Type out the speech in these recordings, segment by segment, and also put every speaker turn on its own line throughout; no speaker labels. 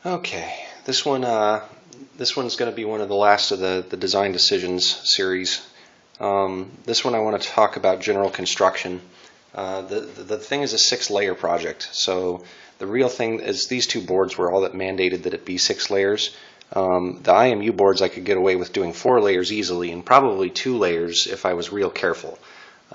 Okay, this one's going to be one of the last of the design decisions series. This one I want to talk about general construction. The thing is a 6-layer project, so the real thing is these two boards were all that mandated that it be 6 layers. The IMU boards I could get away with doing 4 layers easily, and probably 2 layers if I was real careful.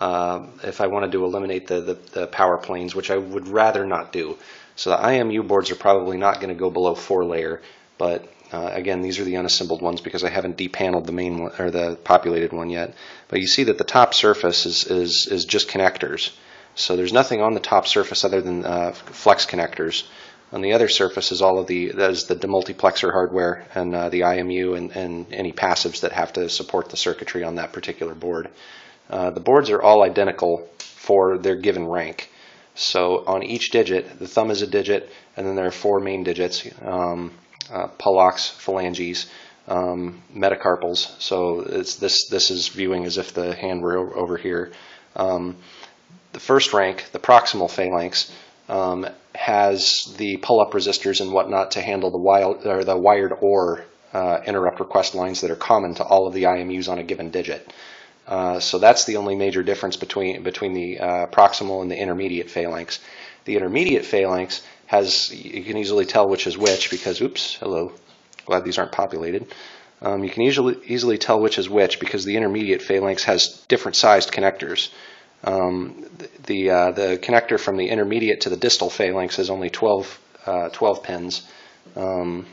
If I wanted to eliminate the power planes, which I would rather not do. So the IMU boards are probably not going to go below 4 layer, but again, these are the unassembled ones because I haven't depaneled the main one or the populated one yet. But you see that the top surface is just connectors. So there's nothing on the top surface other than flex connectors. On the other surface is all of the demultiplexer hardware and the IMU and any passives that have to support the circuitry on that particular board. The boards are all identical for their given rank. So on each digit, the thumb is a digit, and then there are 4 main digits, Phalanx, phalanges, metacarpals. So this is viewing as if the hand were over here. The first rank, the proximal phalanx, has the pull-up resistors and whatnot to handle the wired OR interrupt request lines that are common to all of the IMUs on a given digit. So that's the only major difference between the proximal and the intermediate phalanx. The intermediate phalanx you can easily tell which is which because, oops, hello, glad these aren't populated. You can easily tell which is which because the intermediate phalanx has different sized connectors. The connector from the intermediate to the distal phalanx is only 12 pins. There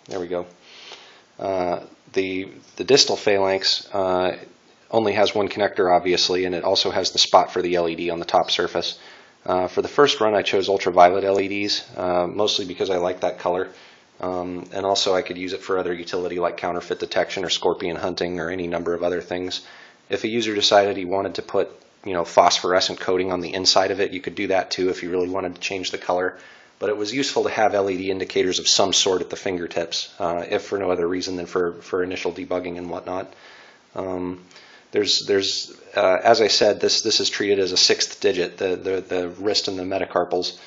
we go. The distal phalanx only has one connector, obviously, and it also has the spot for the LED on the top surface. For the first run, I chose ultraviolet LEDs, mostly because I like that color, and also I could use it for other utility like counterfeit detection or scorpion hunting or any number of other things. If a user decided he wanted to put, phosphorescent coating on the inside of it, you could do that too if you really wanted to change the color. But it was useful to have LED indicators of some sort at the fingertips, if for no other reason than for initial debugging and whatnot. As I said, this is treated as a 6th digit, the wrist and the metacarpals.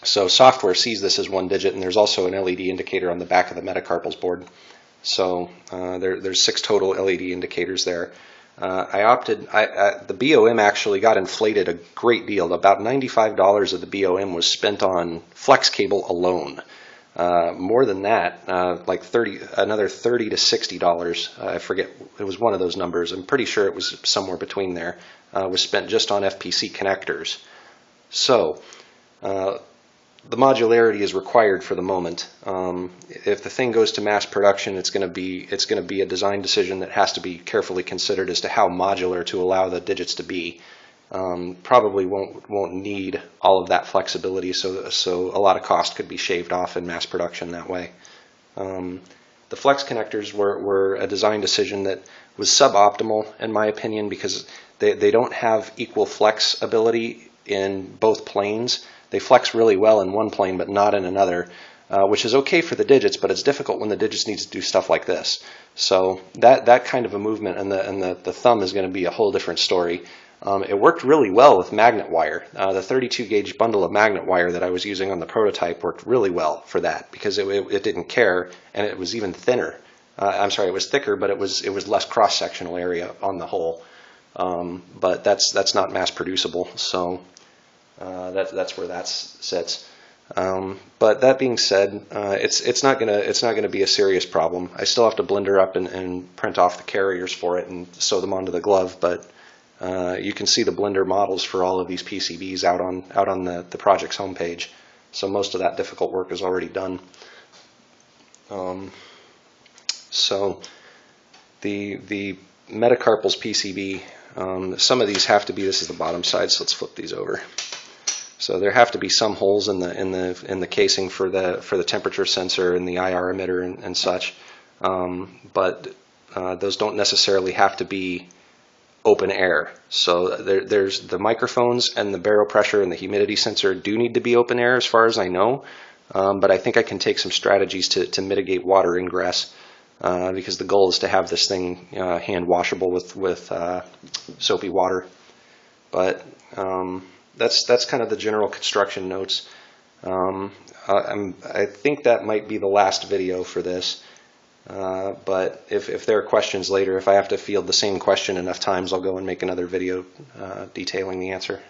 So software sees this as 1 digit, and there's also an LED indicator on the back of the metacarpals board. So there's 6 total LED indicators there. The BOM actually got inflated a great deal. About $95 of the BOM was spent on flex cable alone. More than that, like another $30 to $60. I forget, it was one of those numbers. I'm pretty sure it was somewhere between there. Was spent just on FPC connectors. So the modularity is required for the moment. If the thing goes to mass production, it's going to be a design decision that has to be carefully considered as to how modular to allow the digits to be. Probably won't need all of that flexibility, so a lot of cost could be shaved off in mass production that way. The flex connectors were a design decision that was suboptimal in my opinion because they don't have equal flex ability in both planes. They flex really well in one plane but not in another, which is okay for the digits, but it's difficult when the digits need to do stuff like this. So that kind of a movement and the thumb is going to be a whole different story. It worked really well with magnet wire. The 32 gauge bundle of magnet wire that I was using on the prototype worked really well for that because it didn't care, and it was even thinner. I'm sorry, it was thicker, but it was less cross-sectional area on the whole. But that's not mass producible, so that's where that sits. But that being said, it's not gonna be a serious problem. I still have to blender up and print off the carriers for it and sew them onto the glove, but you can see the blender models for all of these PCBs out on the project's homepage. So most of that difficult work is already done. So the metacarpals PCB, some of these have to be. This is the bottom side, so let's flip these over. So there have to be some holes in the casing for the temperature sensor and the IR emitter and such, but those don't necessarily have to be open air. So there's the microphones and the barrel pressure and the humidity sensor do need to be open air as far as I know, but I think I can take some strategies to mitigate water ingress because the goal is to have this thing hand washable with soapy water. But that's kind of the general construction notes. I think that might be the last video for this, but if there are questions later, if I have to field the same question enough times, I'll go and make another video detailing the answer.